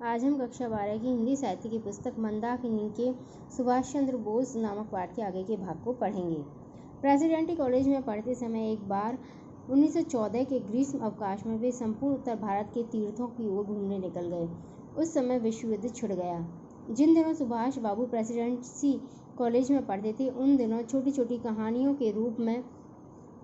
आज हम कक्षा 12 की हिंदी साहित्य की पुस्तक मंदाकिनी के सुभाष चंद्र बोस नामक पाठ के आगे के भाग को पढ़ेंगे। प्रेसिडेंटी कॉलेज में पढ़ते समय एक बार 1914 के ग्रीष्म अवकाश में वे संपूर्ण उत्तर भारत के तीर्थों की ओर घूमने निकल गए। उस समय विश्व युद्ध छिड़ गया। जिन दिनों सुभाष बाबू प्रेसिडेंसी कॉलेज में पढ़ते थे उन दिनों छोटी छोटी कहानियों के रूप में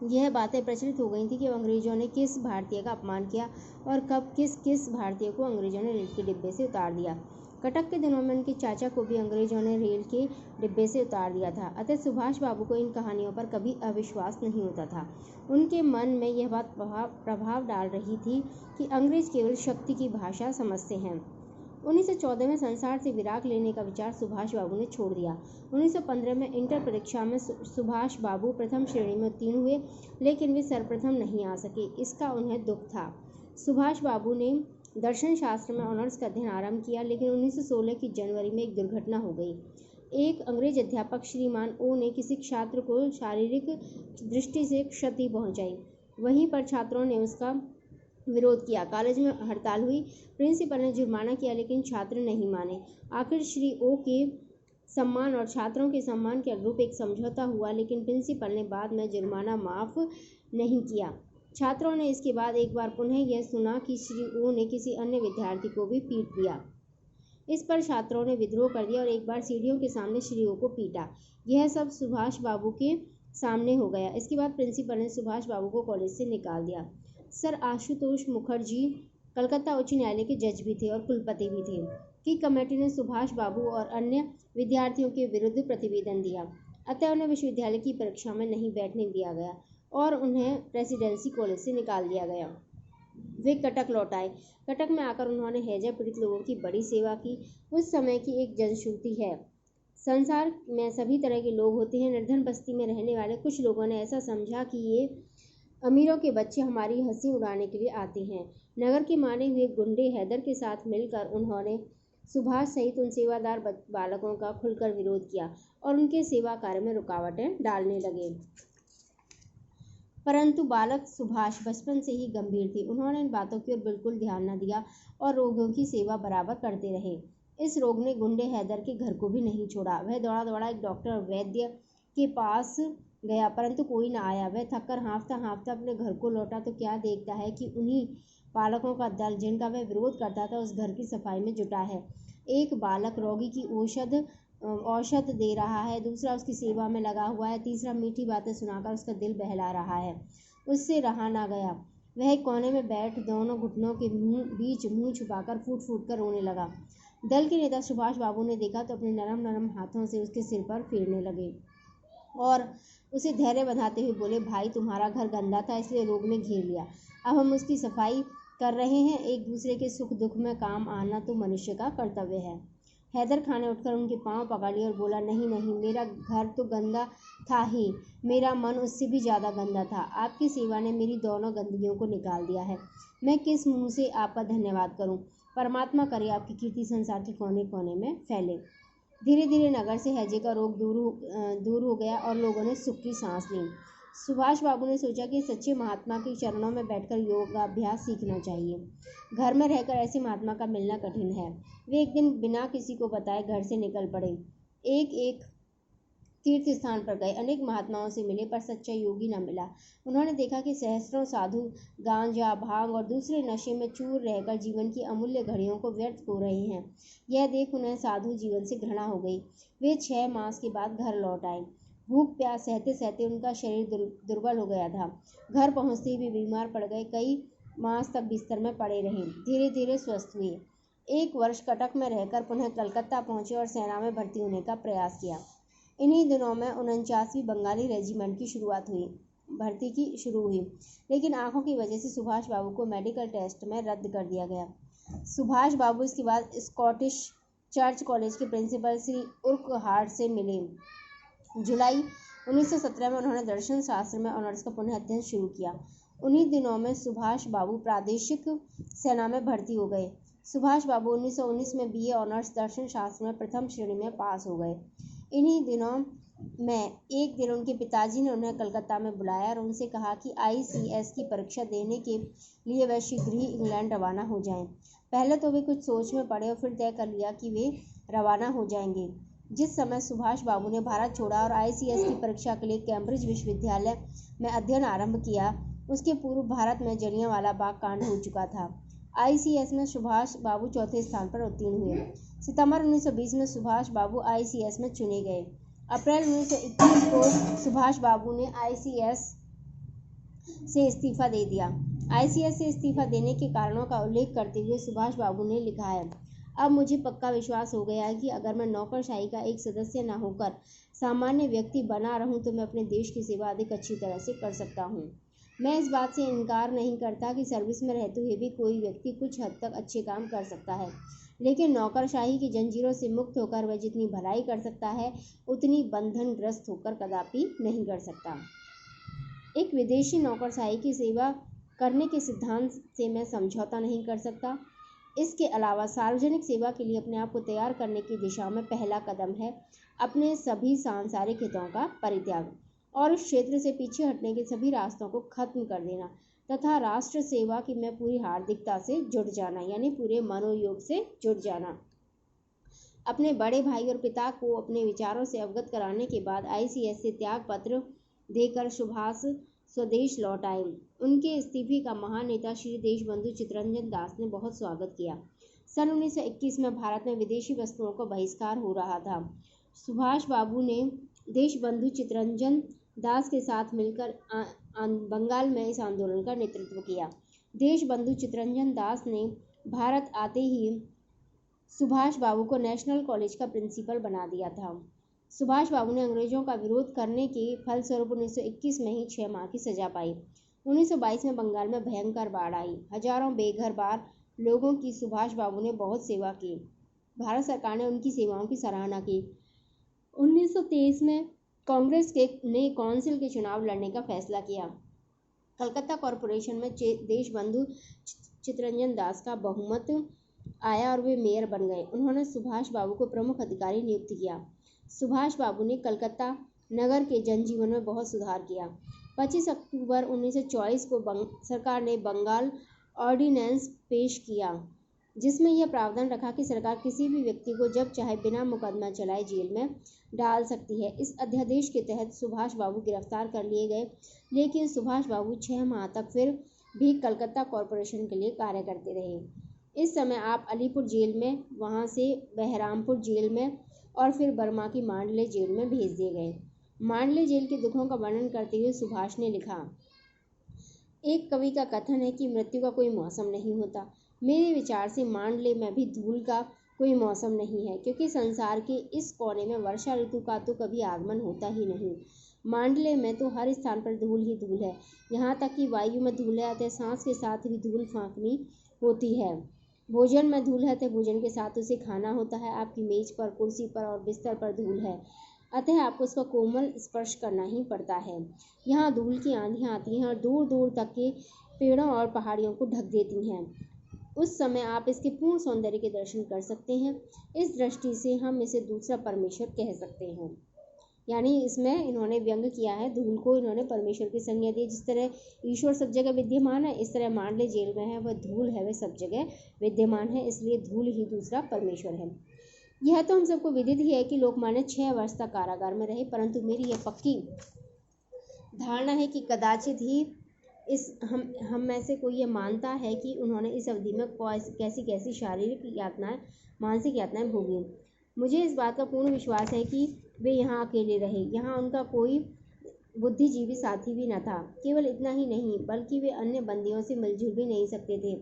यह बातें प्रचलित हो गई थी कि अंग्रेजों ने किस भारतीय का अपमान किया और कब किस भारतीय को अंग्रेजों ने रेल के डिब्बे से उतार दिया। कटक के दिनों में उनके चाचा को भी अंग्रेजों ने रेल के डिब्बे से उतार दिया था। अतः सुभाष बाबू को इन कहानियों पर कभी अविश्वास नहीं होता था। उनके मन में यह बात प्रभाव डाल रही थी कि अंग्रेज केवल शक्ति की भाषा समझते हैं। 1914 में संसार से विराग लेने का विचार सुभाष बाबू ने छोड़ दिया। 1915 में इंटर परीक्षा में सुभाष बाबू प्रथम श्रेणी में उत्तीर्ण हुए, लेकिन वे सर्वप्रथम नहीं आ सके। इसका उन्हें दुख था। सुभाष बाबू ने दर्शन शास्त्र में ऑनर्स का अध्ययन आरंभ किया, लेकिन 1916 की जनवरी में एक दुर्घटना हो गई। एक अंग्रेज अध्यापक श्रीमान ओ ने किसी छात्र को शारीरिक दृष्टि से क्षति पहुंचाई। वहीं पर छात्रों ने उसका विरोध किया। कॉलेज में हड़ताल हुई। प्रिंसिपल ने जुर्माना किया, लेकिन छात्र नहीं माने। आखिर श्री ओ के सम्मान और छात्रों के सम्मान के अनुरूप एक समझौता हुआ, लेकिन प्रिंसिपल ने बाद में जुर्माना माफ नहीं किया। छात्रों ने इसके बाद एक बार पुनः यह सुना कि श्री ओ ने किसी अन्य विद्यार्थी को भी पीट दिया। इस पर छात्रों ने विद्रोह कर दिया और एक बार सीढ़ियों के सामने श्री ओ को पीटा। यह सब सुभाष बाबू के सामने हो गया। इसके बाद प्रिंसिपल ने सुभाष बाबू को कॉलेज से निकाल दिया। सर आशुतोष मुखर्जी कलकत्ता उच्च न्यायालय के जज भी थे और कुलपति भी थे कि कमेटी ने सुभाष बाबू और अन्य विद्यार्थियों के विरुद्ध प्रतिवेदन दिया। अतः उन्हें विश्वविद्यालय की परीक्षा में नहीं बैठने दिया गया और उन्हें प्रेसिडेंसी कॉलेज से निकाल दिया गया। वे कटक लौट आए। कटक में आकर उन्होंने हैजा पीड़ित लोगों की बड़ी सेवा की। उस समय की एक जनश्रुति है, संसार में सभी तरह के लोग होते हैं। निर्धन बस्ती में रहने वाले कुछ लोगों ने ऐसा समझा कि ये अमीरों के बच्चे हमारी हंसी उड़ाने के लिए आते हैं। नगर के माने हुए गुंडे हैदर के साथ मिलकर उन्होंने सुभाष सहित उन सेवादार बालकों का खुलकर विरोध किया और उनके सेवा कार्य में रुकावटें डालने लगे। परंतु बालक सुभाष बचपन से ही गंभीर थे। उन्होंने इन बातों की ओर बिल्कुल ध्यान न दिया और रोगियों की सेवा बराबर करते रहे। इस रोग ने गुंडे हैदर के घर को भी नहीं छोड़ा। वह दौड़ा दौड़ा एक डॉक्टर और वैद्य के पास गया, परंतु कोई न आया। वह थककर हाँफता हाँफता अपने घर को लौटा तो क्या देखता है कि उन्हीं बालकों का दल जिनका वह विरोध करता था उस घर की सफाई में जुटा है। एक बालक रोगी की औषध दे रहा है, दूसरा उसकी सेवा में लगा हुआ है, तीसरा मीठी बातें सुनाकर उसका दिल बहला रहा है। उससे रहा ना गया। वह एक कोने में बैठ दोनों घुटनों के बीच मुंह छुपाकर फूट फूट कर रोने लगा। दल के नेता सुभाष बाबू ने देखा तो अपने नरम नरम हाथों से उसके सिर पर फेरने लगे और उसे धैर्य बंधाते हुए बोले, भाई तुम्हारा घर गंदा था इसलिए रोग ने घेर लिया। अब हम उसकी सफाई कर रहे हैं। एक दूसरे के सुख दुख में काम आना तो मनुष्य का कर्तव्य है। हैदर खान ने उठकर उनके पांव पकड़ लिए और बोला, नहीं नहीं, मेरा घर तो गंदा था ही, मेरा मन उससे भी ज़्यादा गंदा था। आपकी सेवा ने मेरी दोनों गंदगियों को निकाल दिया है। मैं किस मुँह से आपका धन्यवाद करूँ। परमात्मा करे आपकी कीर्ति संसार के कोने कोने में फैले। धीरे धीरे नगर से हैजे का रोग दूर हो गया और लोगों ने सुख की सांस ली। सुभाष बाबू ने सोचा कि सच्चे महात्मा के चरणों में बैठकर योगाभ्यास सीखना चाहिए। घर में रहकर ऐसे महात्मा का मिलना कठिन है। वे एक दिन बिना किसी को बताए घर से निकल पड़े। एक तीर्थ स्थान पर गए, अनेक महात्माओं से मिले, पर सच्चा योगी न मिला। उन्होंने देखा कि सहस्त्रों साधु गांजा, भांग और दूसरे नशे में चूर रहकर जीवन की अमूल्य घड़ियों को व्यर्थ हो रहे हैं। यह देख उन्हें साधु जीवन से घृणा हो गई। वे 6 मास के बाद घर लौट आए। भूख प्यास सहते सहते उनका शरीर दुर्बल हो गया था। घर पहुंचते ही वे बीमार पड़ गए। कई मास तक बिस्तर में पड़े रहे। धीरे धीरे स्वस्थ हुए। 1 वर्ष कटक में रहकर पुनः कलकत्ता पहुंचे और सेना में भर्ती होने का प्रयास किया। इन्हीं दिनों में 49वीं बंगाली रेजिमेंट की भर्ती की शुरू हुई, लेकिन आंखों की वजह से सुभाष बाबू को मेडिकल टेस्ट में रद्द कर दिया गया। सुभाष बाबू इसके बाद स्कॉटिश चर्च कॉलेज के प्रिंसिपल श्री उर्कहार्ट से मिले। जुलाई 1917 में उन्होंने दर्शन शास्त्र में ऑनर्स का पुनः अध्ययन शुरू किया। उन्हीं दिनों में सुभाष बाबू प्रादेशिक सेना में भर्ती हो गए। सुभाष बाबू 1919 में BA ऑनर्स दर्शन शास्त्र में प्रथम श्रेणी में पास हो गए। इन्हीं दिनों में एक दिन उनके पिताजी ने उन्हें कलकत्ता में बुलाया और उनसे कहा कि ICS की परीक्षा देने के लिए वह शीघ्र ही इंग्लैंड रवाना हो जाएं। पहले तो वे कुछ सोच में पड़े और फिर तय कर लिया कि वे रवाना हो जाएंगे। जिस समय सुभाष बाबू ने भारत छोड़ा और ICS की परीक्षा के लिए कैम्ब्रिज विश्वविद्यालय में अध्ययन आरंभ किया, उसके पूर्व भारत में जलियांवाला बाग कांड हो चुका था। ICS में सुभाष बाबू चौथे स्थान पर उत्तीर्ण हुए। सितंबर 1920 में सुभाष बाबू ICS में चुने गए। अप्रैल 1921 को सुभाष बाबू ने ICS से इस्तीफा दे दिया। ICS से इस्तीफा देने के कारणों का उल्लेख करते हुए सुभाष बाबू ने लिखा है, अब मुझे पक्का विश्वास हो गया है कि अगर मैं नौकरशाही का एक सदस्य न होकर सामान्य व्यक्ति बना रहूं तो मैं अपने देश की सेवा अधिक अच्छी तरह से कर सकता हूं। मैं इस बात से इनकार नहीं करता कि सर्विस में रहते हुए भी कोई व्यक्ति कुछ हद तक अच्छे काम कर सकता है, लेकिन नौकरशाही की जंजीरों से मुक्त होकर वह जितनी भलाई कर सकता है उतनी बंधनग्रस्त होकर कदापि नहीं कर सकता। एक विदेशी नौकरशाही की सेवा करने के सिद्धांत से मैं समझौता नहीं कर सकता। इसके अलावा सार्वजनिक सेवा के लिए अपने आप को तैयार करने की दिशा में पहला कदम है अपने सभी सांसारिक हितों का परित्याग और उस क्षेत्र से पीछे हटने के सभी रास्तों को खत्म कर देना तथा राष्ट्र सेवा की में पूरी हार्दिकता से जुट जाना, यानी पूरे मनोयोग से जुट जाना। अपने बड़े भाई और पिता को अपने विचारों से अवगत कराने के बाद ICS से त्याग पत्र देकर सुभाष स्वदेश लौट आए। उनके इस्तीफे का महान नेता श्री देशबंधु चित्तरंजन दास ने बहुत स्वागत किया। सन 1921 में भारत में विदेशी वस्तुओं का बहिष्कार हो रहा था। सुभाष बाबू ने देशबंधु चित्तरंजन दास के साथ मिलकर बंगाल में इस आंदोलन का नेतृत्व किया। देशबंधु चित्तरंजन दास ने भारत आते ही सुभाष बाबू को नेशनल कॉलेज का प्रिंसिपल बना दिया था। सुभाष बाबू ने अंग्रेजों का विरोध करने के फलस्वरूप 1921 में ही 6 माह की सजा पाई। 1922 में बंगाल में भयंकर बाढ़ आई। हजारों बेघर बार लोगों की सुभाष बाबू ने बहुत सेवा की। भारत सरकार ने उनकी सेवाओं की सराहना की। 1923 में कांग्रेस ने काउंसिल के चुनाव लड़ने का फैसला किया। कलकत्ता कॉरपोरेशन में देशबंधु चित्तरंजन दास का बहुमत आया और वे मेयर बन गए। उन्होंने सुभाष बाबू को प्रमुख अधिकारी नियुक्त किया। सुभाष बाबू ने कलकत्ता नगर के जनजीवन में बहुत सुधार किया। 25 अक्टूबर 1924 को सरकार ने बंगाल ऑर्डिनेंस पेश किया, जिसमें यह प्रावधान रखा कि सरकार किसी भी व्यक्ति को जब चाहे बिना मुकदमा चलाए जेल में डाल सकती है। इस अध्यादेश के तहत सुभाष बाबू गिरफ्तार कर लिए गए, लेकिन सुभाष बाबू 6 माह तक फिर भी कलकत्ता कॉरपोरेशन के लिए कार्य करते रहे। इस समय आप अलीपुर जेल में, वहां से बहरामपुर जेल में और फिर बर्मा की मांडले जेल में भेज दिए गए। मांडले जेल के दुखों का वर्णन करते हुए सुभाष ने लिखा, एक कवि का कथन है कि मृत्यु का कोई मौसम नहीं होता। मेरे विचार से मांडले में भी धूल का कोई मौसम नहीं है, क्योंकि संसार के इस कोने में वर्षा ऋतु का तो कभी आगमन होता ही नहीं। मांडले में तो हर स्थान पर धूल ही धूल है, यहाँ तक कि वायु में धूल है, अतः सांस के साथ भी धूल फाँकनी होती है। भोजन में धूल है, तो भोजन के साथ उसे खाना होता है। आपकी मेज पर, कुर्सी पर और बिस्तर पर धूल है, अतः आपको उसका कोमल स्पर्श करना ही पड़ता है। यहाँ धूल की आंधियाँ आती हैं और दूर दूर तक के पेड़ों और पहाड़ियों को ढक देती हैं। उस समय आप इसके पूर्ण सौंदर्य के दर्शन कर सकते हैं। इस दृष्टि से हम इसे दूसरा परमेश्वर कह सकते हैं। यानी इसमें इन्होंने व्यंग किया है, धूल को इन्होंने परमेश्वर की संज्ञा दी। जिस तरह ईश्वर सब जगह विद्यमान है, इस तरह मांडले जेल में है, वह धूल है, वह सब जगह विद्यमान है, इसलिए धूल ही दूसरा परमेश्वर है। यह तो हम सबको विदित ही है कि लोकमान्य 6 वर्ष तक कारागार में रहे, परंतु मेरी यह पक्की धारणा है कि कदाचित ही हम में से कोई ये मानता है कि उन्होंने इस अवधि में कैसी कैसी शारीरिक यातनाएं, मानसिक यातनाएं भोगी। मुझे इस बात का पूर्ण विश्वास है कि वे यहाँ अकेले रहे। यहाँ उनका कोई बुद्धिजीवी साथी भी न था। केवल इतना ही नहीं, बल्कि वे अन्य बंदियों से मिलजुल भी नहीं सकते थे।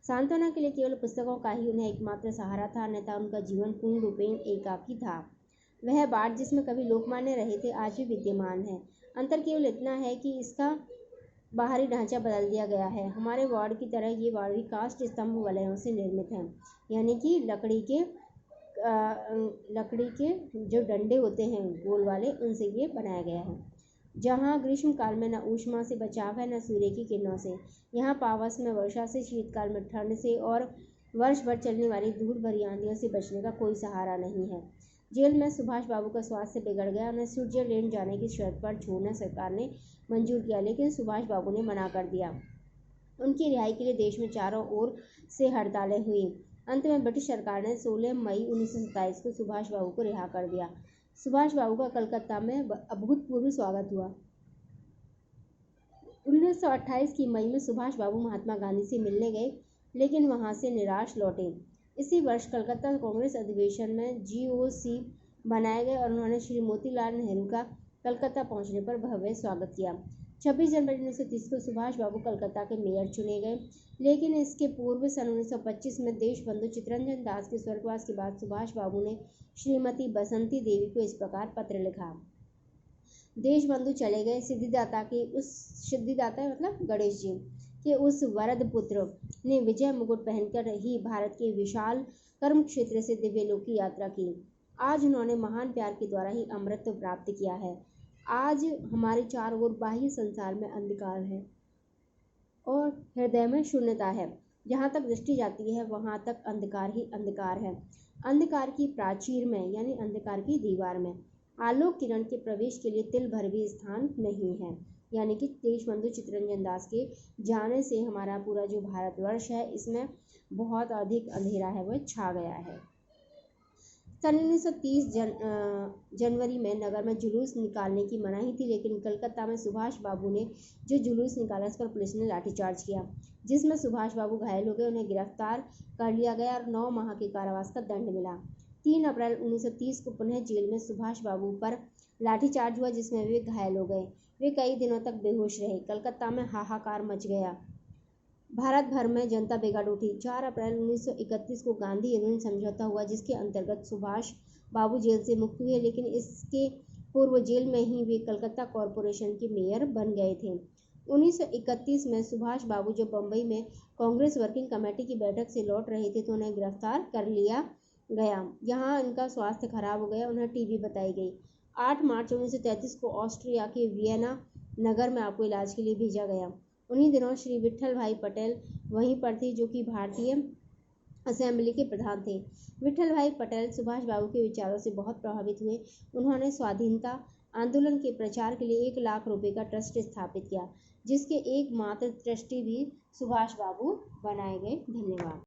सांत्वना के लिए केवल पुस्तकों का ही उन्हें एकमात्र सहारा था, अन्यथा उनका जीवन पूर्ण रूपेण एकाकी था। वह बाट जिसमें कभी लोकमान्य रहे थे, आज भी विद्यमान है। अंतर केवल इतना है कि इसका बाहरी ढांचा बदल दिया गया है। हमारे वार्ड की तरह ये वार्ड भी काष्ठ स्तंभ वलयों से निर्मित है, यानी कि लकड़ी के जो डंडे होते हैं गोल वाले, उनसे ये बनाया गया है। जहाँ ग्रीष्म काल में न ऊष्मा से बचाव है, न सूर्य की किरणों से। यहाँ पावस में वर्षा से, शीतकाल में ठंड से और वर्ष भर चलने वाली धूल भरी आंधियों से बचने का कोई सहारा नहीं है। जेल में सुभाष बाबू का स्वास्थ्य बिगड़ गया। उन्हें स्विट्जरलैंड जाने की शर्त पर छोड़ना सरकार ने मंजूर किया, लेकिन सुभाष बाबू ने मना कर दिया। उनकी रिहाई के लिए देश में चारों ओर से हड़तालें हुई। अंत में ब्रिटिश सरकार ने 16 मई 1927 को सुभाष बाबू को रिहा कर दिया। सुभाष बाबू का कलकत्ता में अभूतपूर्व स्वागत हुआ। 1928 की मई में सुभाष बाबू महात्मा गांधी से मिलने गए, लेकिन वहां से निराश लौटे। इसी वर्ष कलकत्ता कांग्रेस अधिवेशन में GOC बनाए गए और उन्होंने श्री मोतीलाल नेहरू का कलकत्ता पहुंचने पर भव्य स्वागत किया। 26 जनवरी 1930 को सुभाष बाबू कलकत्ता के मेयर चुने गए, लेकिन इसके पूर्व सन 1925 में देशबंधु चित्तरंजन दास के स्वर्गवास के बाद सुभाष बाबू ने श्रीमती बसंती देवी को इस प्रकार पत्र लिखा। देशबंधु चले गए, सिद्धिदाता मतलब गणेश जी के उस वरद पुत्र ने विजय मुकुट पहनकर ही भारत के विशाल कर्म क्षेत्र से दिव्यलोक की यात्रा की। आज उन्होंने महान प्यार के द्वारा ही अमृत प्राप्त किया है। आज हमारे चारों ओर बाह्य संसार में अंधकार है और हृदय में शून्यता है। जहाँ तक दृष्टि जाती है वहाँ तक अंधकार ही अंधकार है। अंधकार की प्राचीर में यानी अंधकार की दीवार में आलोक किरण के प्रवेश के लिए तिल भर भी स्थान नहीं है। यानी कि देशबंधु चित्तरंजन दास के जाने से हमारा पूरा जो भारतवर्ष है इसमें बहुत अधिक अंधेरा है वह छा गया है। सन 1930 जनवरी में नगर में जुलूस निकालने की मनाही थी, लेकिन कलकत्ता में सुभाष बाबू ने जो जुलूस निकाला उस पर पुलिस ने लाठीचार्ज किया, जिसमें सुभाष बाबू घायल हो गए। उन्हें गिरफ्तार कर लिया गया और 9 माह के कारावास का दंड मिला। 3 अप्रैल 1930 को पुनः जेल में सुभाष बाबू पर लाठीचार्ज हुआ, जिसमें वे घायल हो गए। वे कई दिनों तक बेहोश रहे। कलकत्ता में हाहाकार मच गया। भारत भर में जनता बेगाड़ उठी। 4 अप्रैल 1931 को गांधी यूनियन समझौता हुआ, जिसके अंतर्गत सुभाष बाबू जेल से मुक्त हुए, लेकिन इसके पूर्व जेल में ही वे कलकत्ता कॉरपोरेशन के मेयर बन गए थे। 1931 में सुभाष बाबू जब बम्बई में कांग्रेस वर्किंग कमेटी की बैठक से लौट रहे थे तो उन्हें गिरफ्तार कर लिया गया। यहाँ इनका स्वास्थ्य खराब हो गया, उन्हें टीबी बताई गई। 8 मार्च 1933 को ऑस्ट्रिया के वियना नगर में आपको इलाज के लिए भेजा गया। उन्हीं दिनों श्री विट्ठल भाई पटेल वहीं पर थे, जो कि भारतीय असेंबली के प्रधान थे। विट्ठल भाई पटेल सुभाष बाबू के विचारों से बहुत प्रभावित हुए। उन्होंने स्वाधीनता आंदोलन के प्रचार के लिए 1 लाख रुपए का ट्रस्ट स्थापित किया, जिसके एकमात्र ट्रस्टी भी सुभाष बाबू बनाए गए। धन्यवाद।